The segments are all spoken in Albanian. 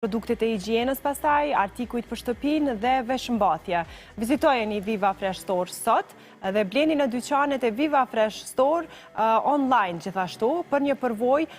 produktet e higjienës pastaj, artikujt për shtëpinë dhe veshmbathje. Vizitojeni Viva Fresh Store sot dhe bleni në dyqanet e Viva Fresh Store online gjithashtu për një përvojë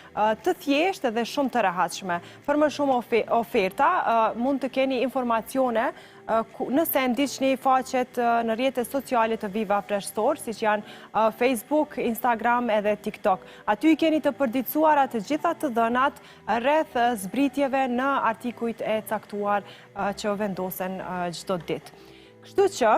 të thjeshtë dhe shumë të rehatshme. Për më shumë oferta mund të keni informacione nëse ndiqni faqet në rrjetet sociale të Viva Fresh Store, siç janë Facebook, Instagram edhe TikTok. Aty i keni të përditësuara të gjitha të dhënat rreth zbritjeve në artikujt e caktuar që vendosen çdo ditë. Kështu që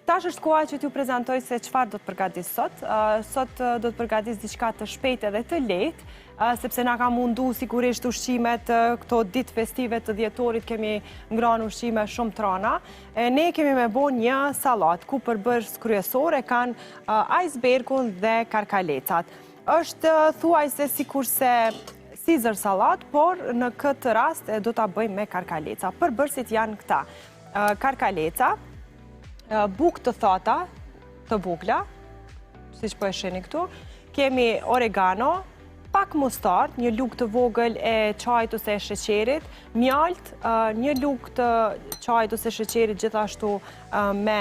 tash është koha që t'ju prezantoj se çfarë do të përgatis sot. Sot do të përgatis diçka të shpejtë edhe të lehtë, sepse na ka mundu sigurisht ushqimet këto ditë festive të dhjetorit, kemi ngrënë ushqime shumë trona. Ne kemi me bo një salat ku përbërës kryesore kanë icebergun dhe karkalecat. Është thuajse sikurse Caesar salat, por në këtë rast do ta bëjmë me karkaleca. Përbërësit janë këta: karkaleca, bukë të thata, të bukla, siç po e shihni këtu, kemi oregano, pak mustard, një lugë të vogël e çajit ose e sheqerit, mjalt, një lugë të çajit ose sheqerit gjithashtu me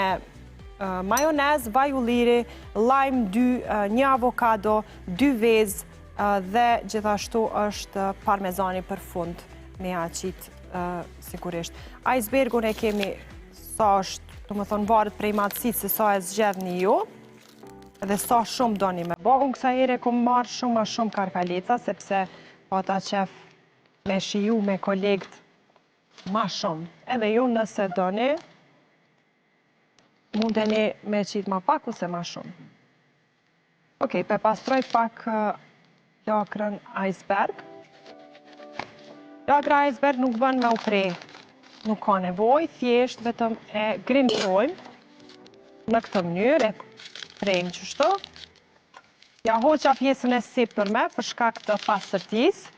majonez, vaj ulliri, lajm 2, një avokado, 2 vezë dhe gjithashtu është parmezani për fund me aqit sigurisht. Icebergun e kemi sa është, do më thonë, varet prej matësit se sa e zgjedhni ju dhe sa shumë doni me bo. Unë kësa ere kom marrë shumë a shumë karkaleca, sepse po ta qef me shiju me kolegët ma shumë. Edhe ju nëse doni, mundeni me qitë ma pak ose ma shumë. Okej, pe pastroj pak lakrën iceberg. Lakra iceberg nuk bën me u prej. Nuk ka nevojë, thjesht vetëm e grimcojmë në këtë mënyrë, e prejmë kështu. Ja hoqa pjesën e sipërme për shkak të pastërtisë.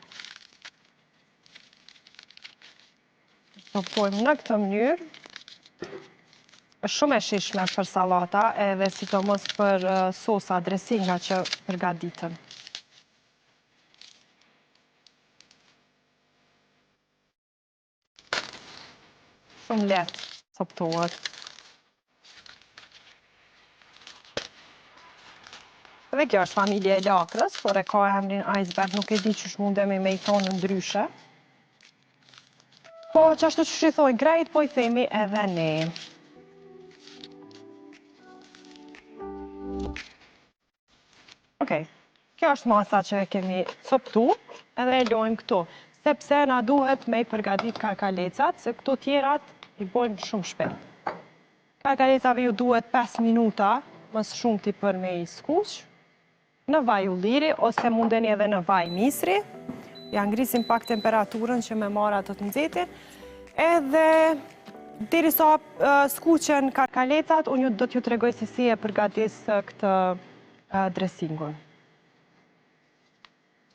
Stopojmë në këtë mënyrë. Është shumë e shijshme për sallata, edhe sidomos për sosa, dresinga që përgatiten. Shumë lehtë coptohet. Dhe kjo është familje e lakrës, por e ka emrin iceberg, nuk e di qysh mundemi me i thonë ndryshe. Po, qashtu që i thojnë grejt, po i themi edhe ne. Okej, kjo është masa që e kemi coptu, edhe e lojmë këtu, sepse na duhet me i përgatit karkalecat, se këto tjerat i bojmë shumë shpejt. Karkalecave ju duhet 5 minuta, mës shumë ti për me i skuq, në vaj ulliri, ose mundeni edhe në vaj misri. Ja ngrisim pak temperaturën që me marra të nxehtin. Edhe derisa skuqen karkalecat, unë do t'ju tregoj se si e përgatis këtë dresingun.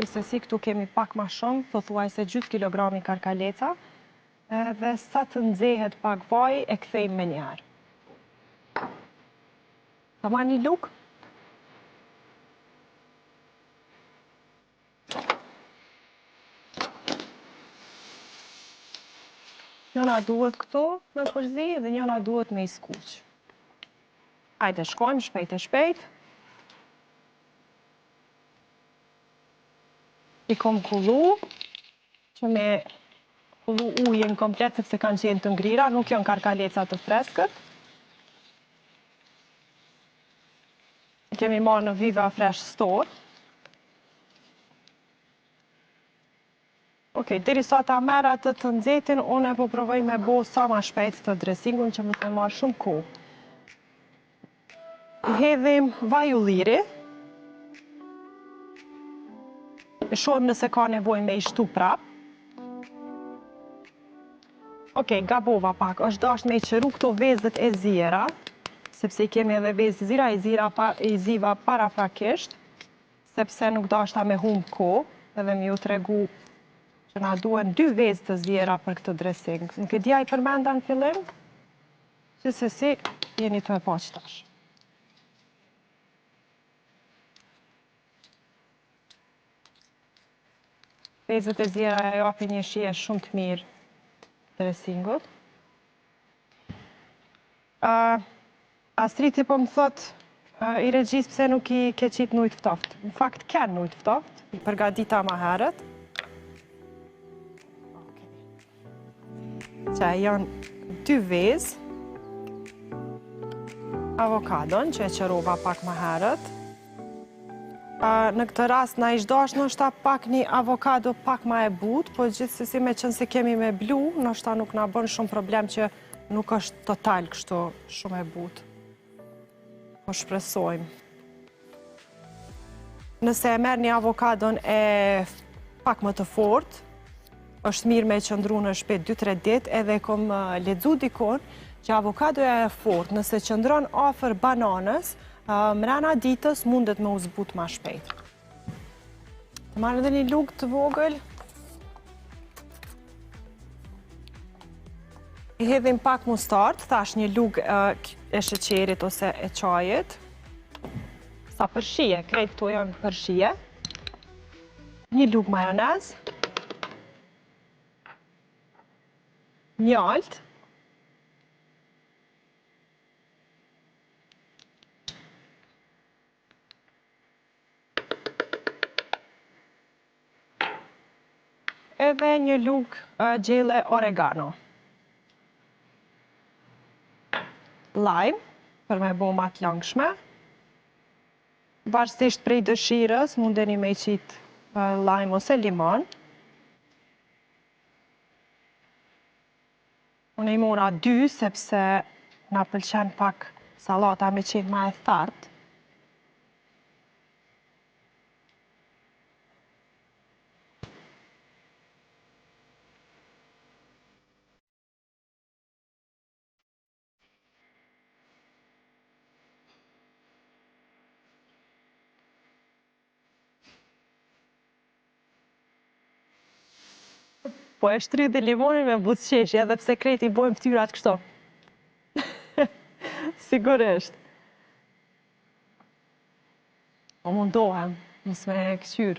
Se si këtu kemi pak ma shumë, pothuajse gjys kilogrami karkaleca, dhe sa të nxehet pak vaj, e kthejmë me njerë. Ta ma një luk? Njëna duhet këtu me përzi dhe njëna duhet me i skuq. Hajde, shkojmë shpejt e shpejt. I kom kullu, që me kullu ujin komplet, sepse kanë qenë të ngrira, nuk janë karkaleca të freskët. Kemi marrë në Viva Fresh Store. Okej, derisa ta merr atë të nxehtin, unë po provoj me bo sa ma shpejt të dresingun që më të marrë shumë kohë. I hedhim vaj ulliri. E shohim nëse ka nevojë me i shtu prap. Okej, gabova pak, është dashur me i qëru këto vezët e zira, sepse i kemi edhe vezë zira, i ziva parafrakisht, sepse nuk dashta me humb kohë, edhe mi ju tregu që na duhen 2 vezë të zira për këtë dressing. Nuk e dija i përmenda në fillim, që se si jeni të e pa qëtash. Vezët e zira e japin një shije shumë të mirë dresingut. Astriti po më thot i regjis pse nuk i ke qit nujt ftoft. Në fakt ken nujt ftoft, i përgatita ma herët. Që janë 2 vezë avokadon që e qërova pak ma herët. Në këtë rast na ishtë dash nështë pak një avokado pak ma e but, po gjithsesi me qënë se kemi me blu, nështë nuk na bën shumë problem që nuk është total kështu shumë e but. Po shpresojmë. Nëse e merr një avokadon e pak më të fort, është mirë me qëndru në shtëpi 2-3 ditë, edhe kom lexu dikon që avokadoja e fort, nëse qëndron afër bananës, mrena ditës mundet me u zbut ma shpejt. Të marrë edhe një lugë të vogël. I hedhim pak mustard, thash një lugë e sheqerit ose e qajit. Sa përshije, krejt këto janë përshije. Një lugë majonez. Mjalt. Edhe një lugë gjelle oregano. Lime, për me bo ma të langshme. Varsisht prej dëshirës, mundeni me i qit lime ose limon. Unë i mora 2, sepse na pëlqen pak salata me qenë ma e thartë. Po e shtry dhe limonin me buzëqeshje, edhe pse krejt i bojmë ftyrat kështu. Sigurisht. Po mundohem, mos me këqyr.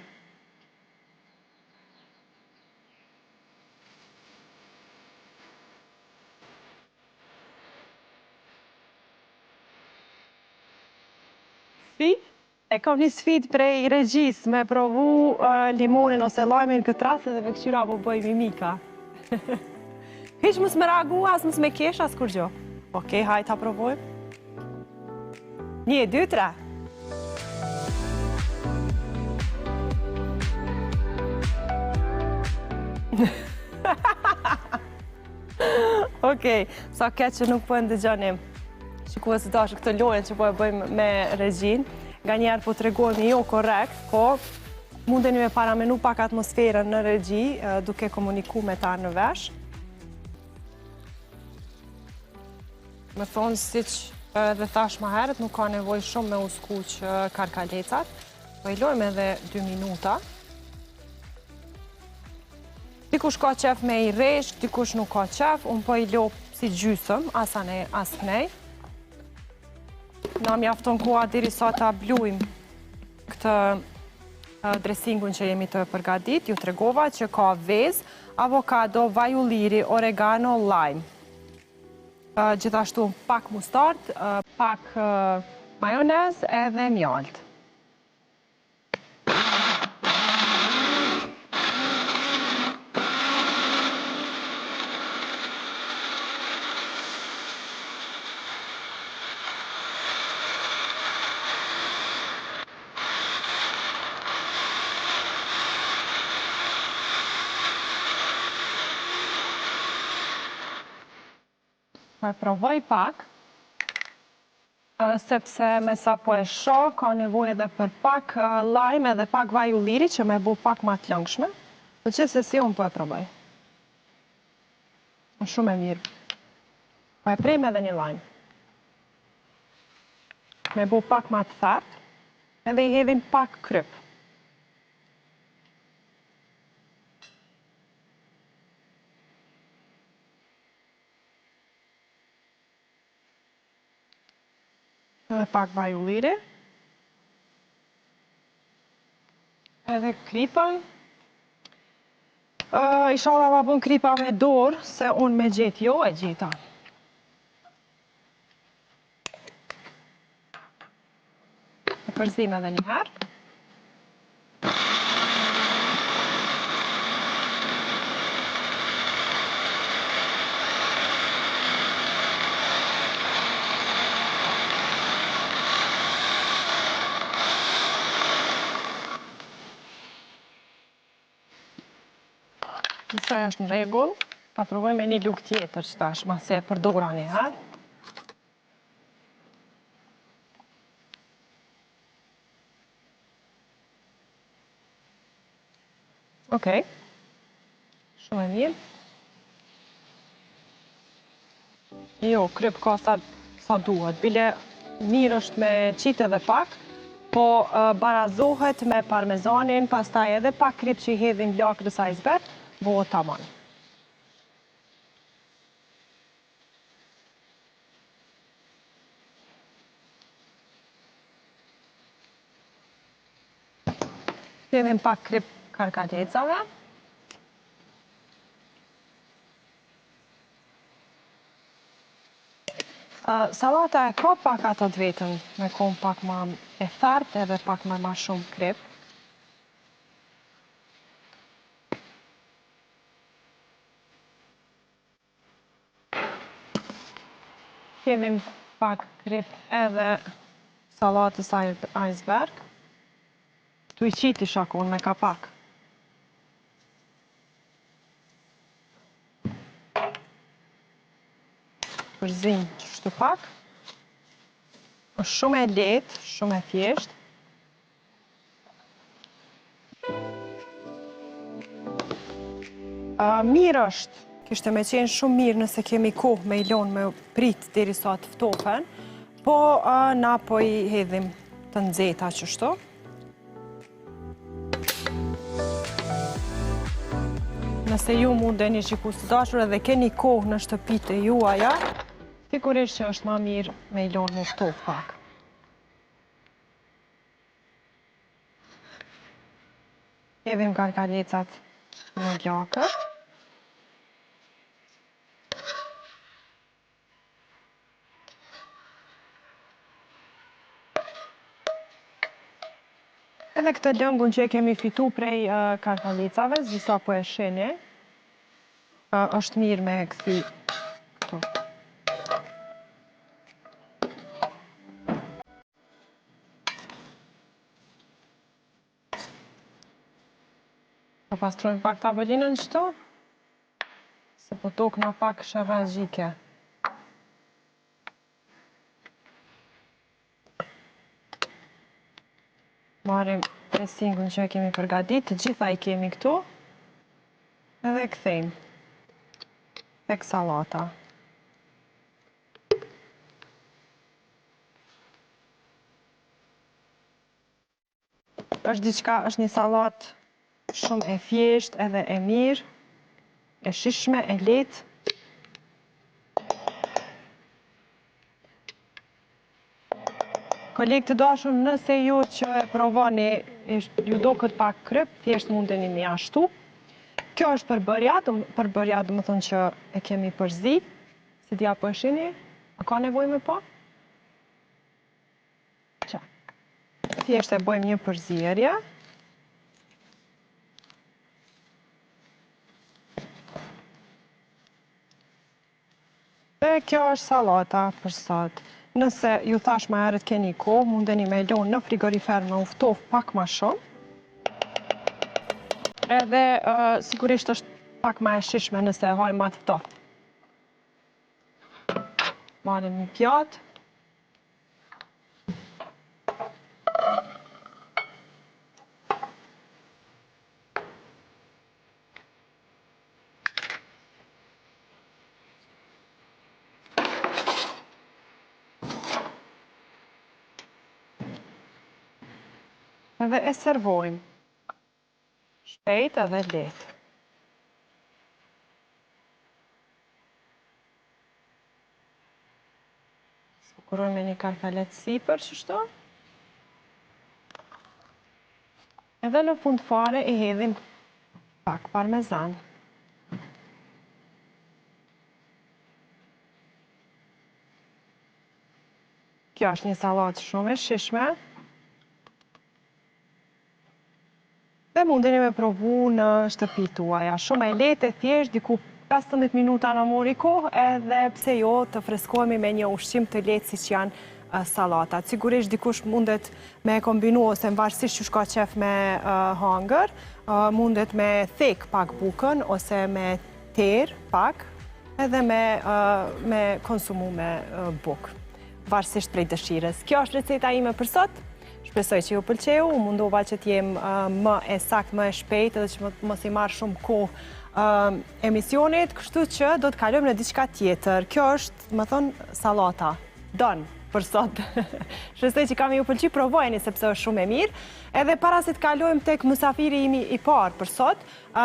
E kam një sfidë prej regjis me provu limonin ose lajmin këtë rast edhe me këqyra po bëj mimika. Hiq mos me reagu, as mos me kesh, as kur gjo. Okej, hajt ta provojmë. 1, 2, 3. Okej, sa keq që nuk po e ndëgjonim. Shikua se dashë këtë lojën që po e bëjmë me regjin. Nga njerë po të regojmë jo korekt, po mundeni me paramenu pak atmosferën në regji, duke komuniku me ta në vesh. Me thonë, si që dhe thash ma herët, nuk ka nevoj shumë me uskuq karkalecat. Po i lojmë edhe 2 minuta. Dikush ka qef me i resh, dikush nuk ka qef, unë po i lopë si gjysëm, asane as knej. Na mjafton koha deri sa ta blujmë këtë dresingun që jemi të përgatit. Ju tregova që ka vezë, avokado, vaj ulliri, oregano, lime. Gjithashtu pak mustard, pak majonez edhe mjalt. Me provoj pak, sepse me sa po e shoh, ka nevoj edhe për pak lime edhe pak vaj ulliri që me bu pak ma të lëngshme. Po që se si unë po e provoj. Shumë e mirë. Po e prejmë edhe një lime. Me bu pak ma të thartë, edhe i hedhim pak kryp. Edhe pak vaj ulliri. Edhe klipën. Ishala ma bën kripa me dorë, se unë me gjetë jo e gjeta. E përzim edhe njëherë. Nëse është në rregull, pa provojmë një lugë tjetër që tash, ma se e përdora një herë. Okej. Shumë e mirë. Jo, kryp ka sa duhet. Bile mirë është me qitë edhe pak, po barazohet me parmezanin, pastaj edhe pak kryp që i hedhin lakrës iceberg, bëhet tamam. Hedhim pak kryp karkalecave. Salata e ka pak ato të vetën, me kom pak ma e thartë edhe pak ma shumë kryp. Hedhim pak kryp edhe salatës iceberg. Tu i qiti shakon me kapak. Përzim qështu pak. është shumë e lehtë, shumë e thjeshtë. Mirë është, kishte me qenë shumë mirë nëse kemi kohë me i lonë me prit derisa të ftohen, po na po i hedhim të nxehta qështu. Nëse ju mundeni shikues të dashur edhe keni kohë në shtëpitë e juaja, sigurisht që është ma mirë me i lonë më ftof pak. Hedhim karkalecat në lakër. Edhe këtë lëngun që e kemi fitu prej karkalecave, zisa po e sheni, është mirë me këthi këtu. Po pastrojmë pak tavolinën qëto, se po tokna pak shërrazhike. Marim dressing-un që e kemi përgadit, të gjitha i kemi këtu, edhe kthejmë tek salata. Është një salatë shumë e thjeshtë edhe e mirë, e shishme, e lehtë. Kolegë të dashur, nëse ju që e provoni, ju do këtë pak kryp, thjesht mundeni me ashtu. Kjo është përbërja, do më thonë që e kemi përzi, si t'ja po e shini, a ka nevoj me pa? Thjesht e bojmë një përzierje. Dhe kjo është salata për sot. Nëse ju thash ma herët keni kohë, mundeni me lonë në frigorifer me uftof pak ma shumë. Edhe sigurisht është pak ma e shishme nëse e hajmë atë ftoft. Marrim një pjatë. Edhe e servojmë. Shpejt edhe lehtë. Skurojmë me një karkalet sipër, qështu. Edhe në fund fare i hedhim Pak parmezan. Kjo është një sallatë shumë e shishme. Dhe mundeni me provu në shtëpi tuaja. Shumë e lehtë, e thjesht, diku 15 minuta në mori kohë, edhe pse jo të freskohemi me një ushqim të lehtë si që janë sallatat. Sigurisht dikush mundet me kombinu ose në varësisht që shka qef me hangër, mundet me thek pak bukën ose me ter pak, edhe me konsumu me bukë, varësisht prej dëshires. Kjo është receta ime për sot. Shpresoj që ju pëlqeu, mundova që t'jem më e sakt, më e shpejt, edhe që mos i marrë shumë kohë emisionit, kështu që do të kalojmë në diçka tjetër. Kjo është, më thonë, sallata. Done për sot. Shpresoj që kam ju pëlqy, provojeni sepse është shumë e mirë. Edhe para se të kalojmë tek mysafiri imi i parë për sot,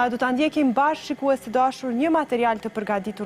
do ta ndjekim bashkë, shikues të dashur, një material të përgatitur